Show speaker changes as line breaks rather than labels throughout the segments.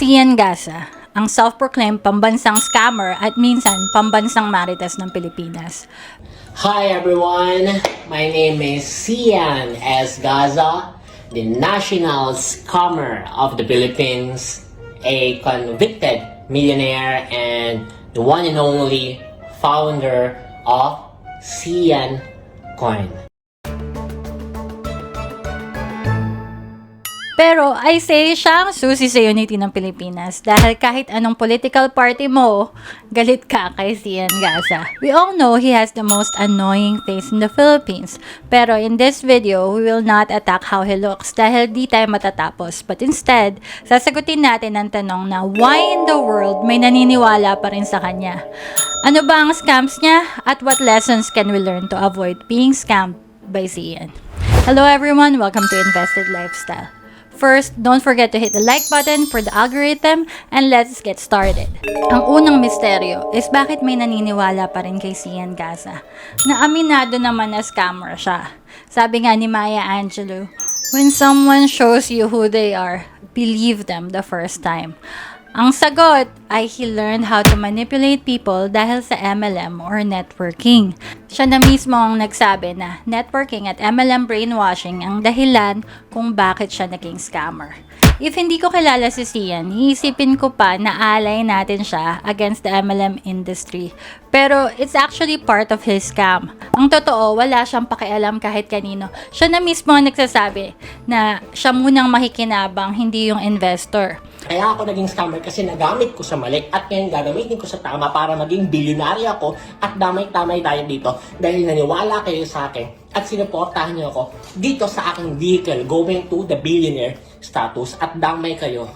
Xian Gaza, ang self-proclaimed pambansang scammer at minsan pambansang marites ng Pilipinas.
Hi everyone, my name is Xian Gaza, the national scammer of the Philippines, a convicted millionaire and the one and only founder of Xian Coin.
Pero I say siya ang susi sa unity ng Pilipinas dahil kahit anong political party mo, galit ka kay Xian Gaza. We all know he has the most annoying face in the Philippines. Pero in this video, we will not attack how he looks dahil di tayo matatapos. But instead, sasagutin natin ang tanong na why in the world may naniniwala pa rin sa kanya? Ano ba ang scams niya? At what lessons can we learn to avoid being scammed by Xian? Hello everyone, welcome to Invested Lifestyle. First, don't forget to hit the like button for the algorithm and let's get started. Ang unang misteryo is bakit may naniniwala pa rin kay Xian Gaza na aminado naman na scammer siya. Sabi nga ni Maya Angelou, when someone shows you who they are, believe them the first time. Ang sagot ay he learned how to manipulate people dahil sa MLM or networking. Siya na mismo ang nagsabi na networking at MLM brainwashing ang dahilan kung bakit siya naging scammer. If hindi ko kilala si Xian, iisipin ko pa na alay natin siya against the MLM industry. Pero it's actually part of his scam. Ang totoo, wala siyang pakialam kahit kanino. Siya na mismo ang nagsasabi na siya munang makikinabang, hindi yung investor.
Kaya ako naging scammer kasi nagamit ko sa mali at ngayon gagamitin ko sa tama para maging bilyonaryo ako at damay-tamay tayo dito dahil naniwala kayo sa akin at sinuportahan niyo ako dito sa aking vehicle going to the billionaire status at damay kayo.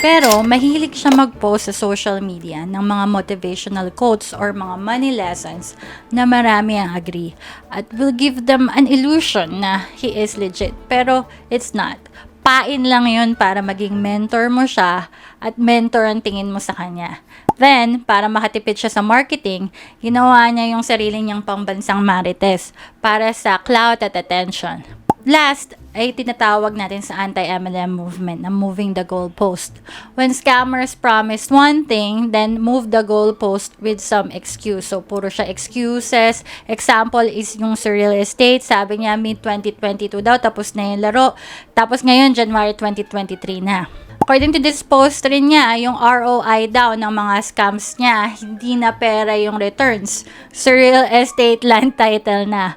Pero mahilig siya mag-post sa social media ng mga motivational quotes or mga money lessons na marami ang agree at will give them an illusion na he is legit. Pero it's not. Pain lang yun para maging mentor mo siya at mentor ang tingin mo sa kanya. Then, para makatipid siya sa marketing, ginawa niya yung sarili niyang pambansang marites para sa clout at attention. Last, ay tinatawag natin sa anti-MLM movement na moving the goalpost. When scammers promise one thing, then move the goalpost with some excuse. So, puro siya excuses. Example is yung sa real estate. Sabi niya, mid-2022 daw, tapos na yung laro. Tapos ngayon, January 2023 na. According to this post rin niya, yung ROI daw ng mga scams niya, hindi na pera yung returns. Sa real estate land title na.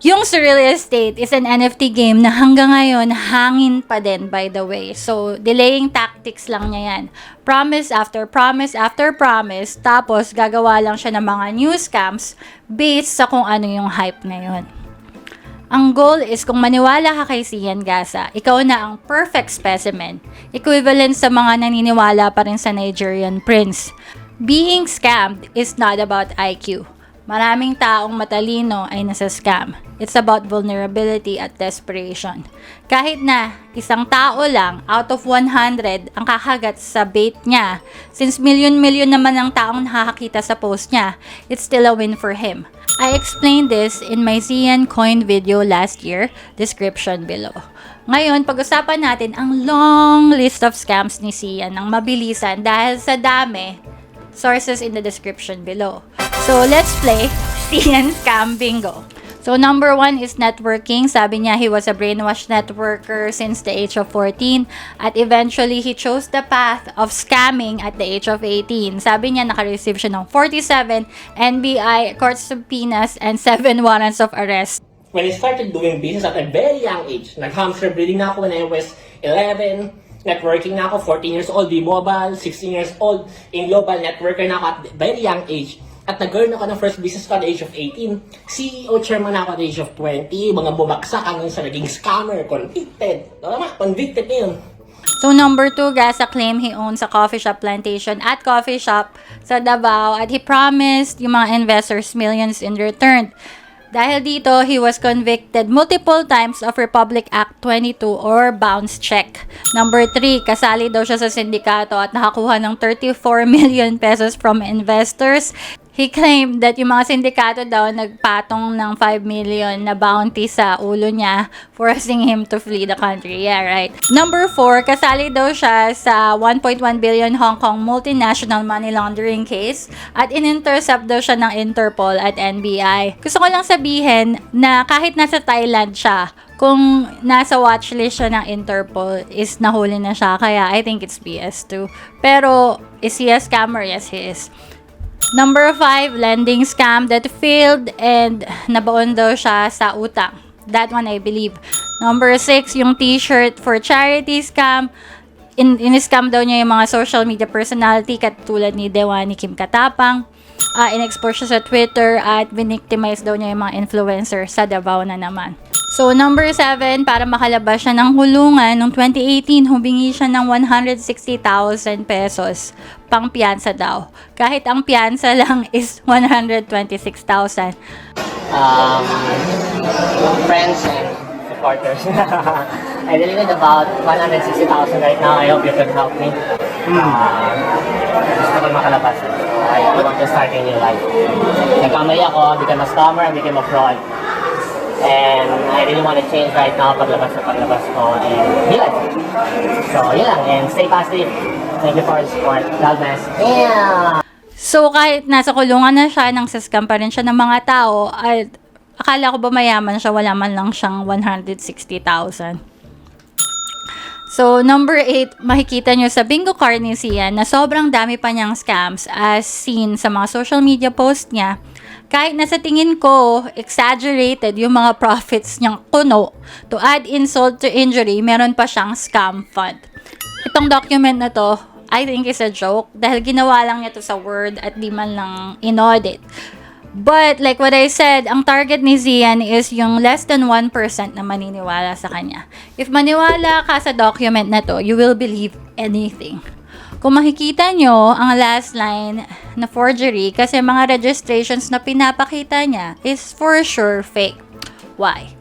Yung sa real estate is an NFT game na hanggang ngayon hangin pa din, by the way. So, delaying tactics lang niya yan. Promise after promise after promise, tapos gagawa lang siya ng mga new scams based sa kung ano yung hype ngayon. Ang goal is kung maniwala ka kay Xian Gaza, ikaw na ang perfect specimen, equivalent sa mga naniniwala pa rin sa Nigerian prince. Being scammed is not about IQ. Maraming taong matalino ay nasa scam. It's about vulnerability at desperation. Kahit na isang tao lang out of 100 ang kakagat sa bait niya, since milyon-milyon naman ang taong nakakakita sa post niya, it's still a win for him. I explained this in my Xian Coin video last year, description below. Ngayon, pag-usapan natin ang long list of scams ni Xian ng mabilisan dahil sa dami, sources in the description below. So, let's play Xian Scam Bingo. So, number 1 is networking. Sabi niya, he was a brainwash networker since the age of 14 at eventually, he chose the path of scamming at the age of 18. Sabi niya, naka-receive siya ng 47 NBI court subpoenas and 7 warrants of arrest.
When I started doing business at a very young age, nag-hamster breeding na ako when I was 11, networking na ako, 14 years old, di mobile, 16 years old, in global networker na ako at very young age. At nag-earn ako ng first business ko at the age of 18. CEO chairman ako at the age of 20. Mga bumagsak hanggang sa naging scammer, convicted. Tama, convicted na yun.
So, number 2, Gaza claim he owns a coffee shop plantation at coffee shop sa Davao at he promised yung mga investors millions in return. Dahil dito, he was convicted multiple times of Republic Act 22 or bounce check. Number 3, kasali daw siya sa sindikato at nakakuha ng 34 million pesos from investors. He claimed that yung mga sindikato daw nagpatong ng 5 million na bounty sa ulo niya, forcing him to flee the country. Yeah, right. Number 4, kasali daw siya sa 1.1 billion Hong Kong multinational money laundering case at in-intercept daw siya ng Interpol at NBI. Gusto ko lang sabihin na kahit nasa Thailand siya, kung nasa watchlist siya ng Interpol, is nahuli na siya. Kaya I think it's BS too. Pero, is he a scammer? Yes, he is. Number 5, lending scam that failed and nabaon daw siya sa utang. That one I believe. Number 6, yung t-shirt for charity scam. In-scam daw niya yung mga social media personality katulad ni Dewani Kim Katapang. In-expose siya sa Twitter at vinictimize daw niya yung mga influencer sa Davao na naman. So, number 7, para makalabas siya ng hulungan, noong 2018, humingi siya ng 160,000 pesos pang piyansa daw. Kahit ang piyansa lang is 126,000.
Friends and supporters. I really need about 160,000 right now. I hope you can help me. Gusto ko makalabas. I want to start a new life. Nagkamali ako, became a scammer, became a fraud. And I really want to change right now paglabas ko and be like it. So, yun lang. And stay positive. Thank you for the support. God bless. Yeah!
So, kahit nasa kulungan na siya, nang sascam pa rin siya ng mga tao, at akala ko ba mayaman siya, wala man lang siyang 160,000. So, number 8, makikita nyo sa bingo card ni Xian na sobrang dami pa niyang scams as seen sa mga social media post niya. Kahit na sa tingin ko, exaggerated yung mga profits niyang kuno, to add insult to injury, meron pa siyang scam fund. Itong document na to, I think is a joke dahil ginawa lang niya to sa Word at di man lang in-audit. But like what I said, ang target ni Xian is yung less than 1% na maniniwala sa kanya. If maniwala ka sa document na to, you will believe anything. Kung makikita nyo, ang last line na forgery kasi mga registrations na pinapakita niya is for sure fake. Why?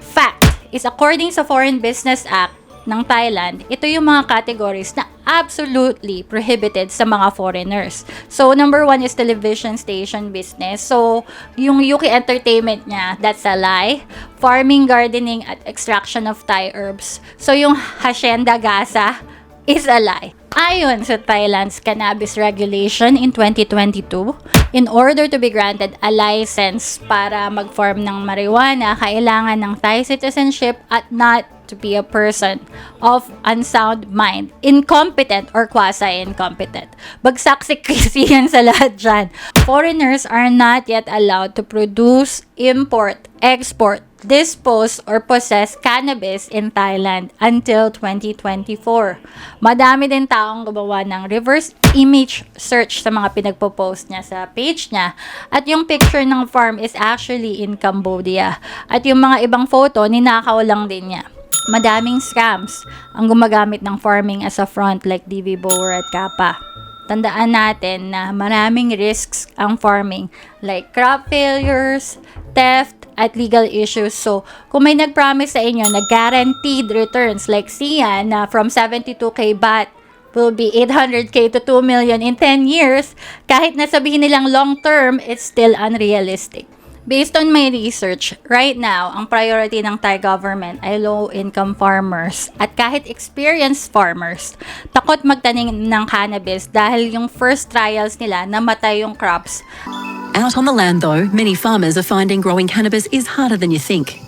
Fact is according sa Foreign Business Act ng Thailand, ito yung mga categories na absolutely prohibited sa mga foreigners. So, number 1 is television station business. So, yung UK entertainment niya, that's a lie. Farming, gardening, at extraction of Thai herbs. So, yung Xian Gaza is a lie. Ayon sa Thailand's cannabis regulation in 2022, in order to be granted a license para mag-farm ng marijuana, kailangan ng Thai citizenship at not to be a person of unsound mind, incompetent or quasi-incompetent. Bagsak si Xian sa lahat dyan. Foreigners are not yet allowed to produce, import, export, dispose, or possess cannabis in Thailand until 2024. Madami din taong gumawa ng reverse image search sa mga pinagpo-post niya sa page niya. At yung picture ng farm is actually in Cambodia. At yung mga ibang photo, ninakaw lang din niya. Madaming scams ang gumagamit ng farming as a front like DV Boer at Kappa. Tandaan natin na maraming risks ang farming like crop failures, theft, at legal issues. So, kung may nag-promise sa inyo na guaranteed returns like Xian na from 72k baht will be 800k to 2 million in 10 years, kahit na sabihin nilang long term, it's still unrealistic. Based on my research, right now, ang priority ng Thai government ay low-income farmers at kahit experienced farmers. Takot magtanim ng cannabis dahil yung first trials nila namatay yung crops.
Out on the land though, many farmers are finding growing cannabis is harder than you think.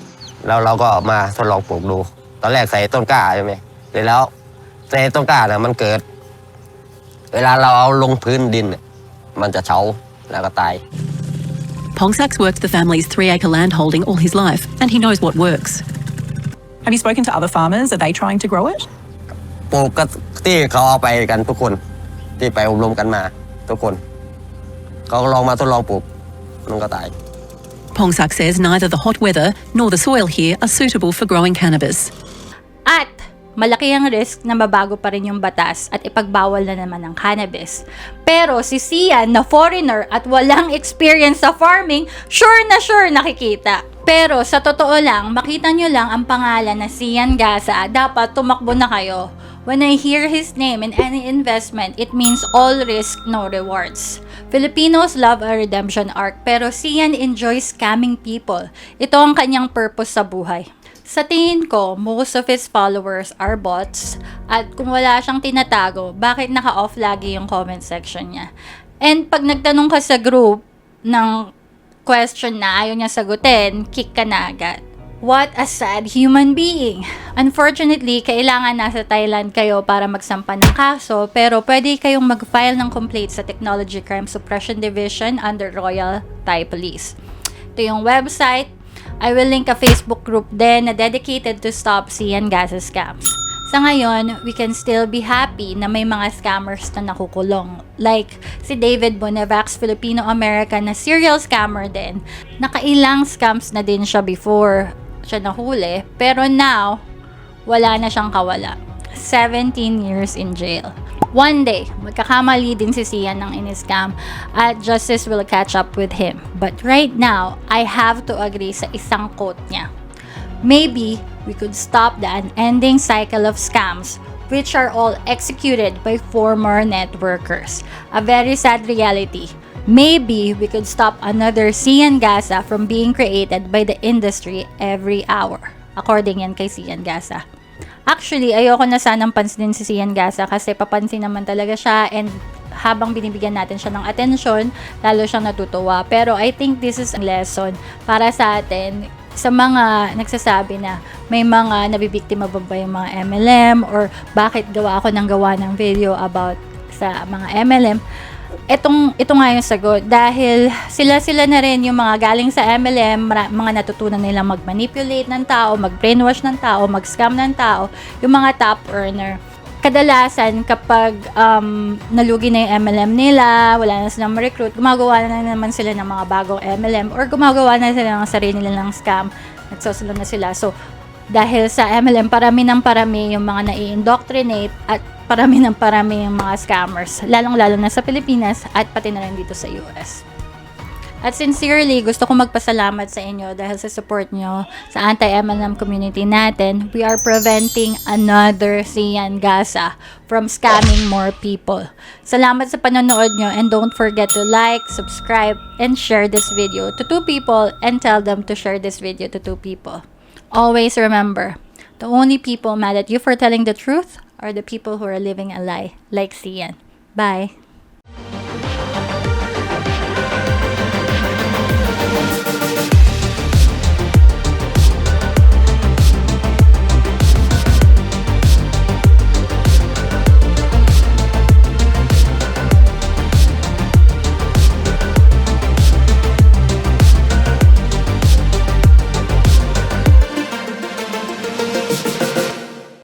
เราก็มาทดลองปลูกดูตอนแรกใส่ต้นกล้าใช่ไหมเสร็จแล้วใส่ต้นกล้าน่ะมันเกิดเวลาเราเอาลงพื้นดินเนี่ยมันจะเฉาแล้วก็ตาย
Pongsax worked the family's 3-acre land holding all his life, and he knows what works.
Have you spoken to other farmers? Are they trying to grow it?
ปลูกก็ที่เขาเอาไปกันทุกคนที่ไปอบรมกันมาทุกคนเขาก็ลองมาทดลองปลูกมันก็ตาย
Pongsax says neither the hot weather nor the soil here are suitable for growing cannabis.
At malaki ang risk na mabago pa rin yung batas at ipagbawal na naman ang cannabis. Pero si Xian na foreigner at walang experience sa farming, sure nakikita. Pero sa totoo lang, makita nyo lang ang pangalan na Xian Gaza, dapat tumakbo na kayo. When I hear his name in any investment, it means all risk, no rewards. Filipinos love a redemption arc, pero Xian enjoys scamming people. Ito ang kanyang purpose sa buhay. Sa tingin ko, most of his followers are bots, at kung wala siyang tinatago, bakit naka-off lagi yung comment section niya? And pag nagtanong ka sa group ng question na ayaw niya sagutin, kick ka na agad. What a sad human being. Unfortunately, kailangan nasa Thailand kayo para magsampa ng kaso, pero pwede kayong mag-file ng complaint sa Technology Crime Suppression Division under Royal Thai Police. Ito yung website. I will link a Facebook group din na dedicated to stop Xian Gaza scams. Sa ngayon, we can still be happy na may mga scammers na nakukulong. Like si David Bonevax, Filipino-American na serial scammer din. Nakailang scams na din siya before siya nahuli, pero now, wala na siyang kawala. 17 years in jail. One day, magkakamali din si Xian ng in-scam at justice will catch up with him. But right now, I have to agree sa isang quote niya. Maybe we could stop the unending cycle of scams which are all executed by former networkers. A very sad reality. Maybe we could stop another Xian Gaza from being created by the industry every hour. According yan kay Xian Gaza. Actually, ayoko na sanang pansinin si Xian Gaza kasi papansin naman talaga siya, and habang binibigyan natin siya ng atensyon, lalo siyang natutuwa. Pero I think this is a lesson para sa atin, sa mga nagsasabi na may mga nabibiktima ba yung mga MLM, or bakit gawa ako ng video about sa mga MLM. Ito nga yung sagot, dahil sila na rin yung mga galing sa MLM, mga natutunan nilang mag-manipulate ng tao, mag-brainwash ng tao, mag-scam ng tao, yung mga top earner. Kadalasan kapag nalugi na yung MLM nila, wala na silang ma-recruit, gumagawa na naman sila ng mga bagong MLM, or gumagawa na sila ng sarili nilang scam, nagsusunod na sila. So, dahil sa MLM, parami yung mga nai-indoctrinate, at parami yung mga scammers, lalong-lalo na sa Pilipinas at pati na rin dito sa US. At sincerely, gusto ko magpasalamat sa inyo dahil sa support nyo sa anti-MLM community natin. We are preventing another Xian Gaza from scamming more people. Salamat sa panonood nyo, and don't forget to like, subscribe, and share this video to 2 people, and tell them to share this video to 2 people. Always remember, the only people mad at you for telling the truth are the people who are living a lie, like Xian. Bye!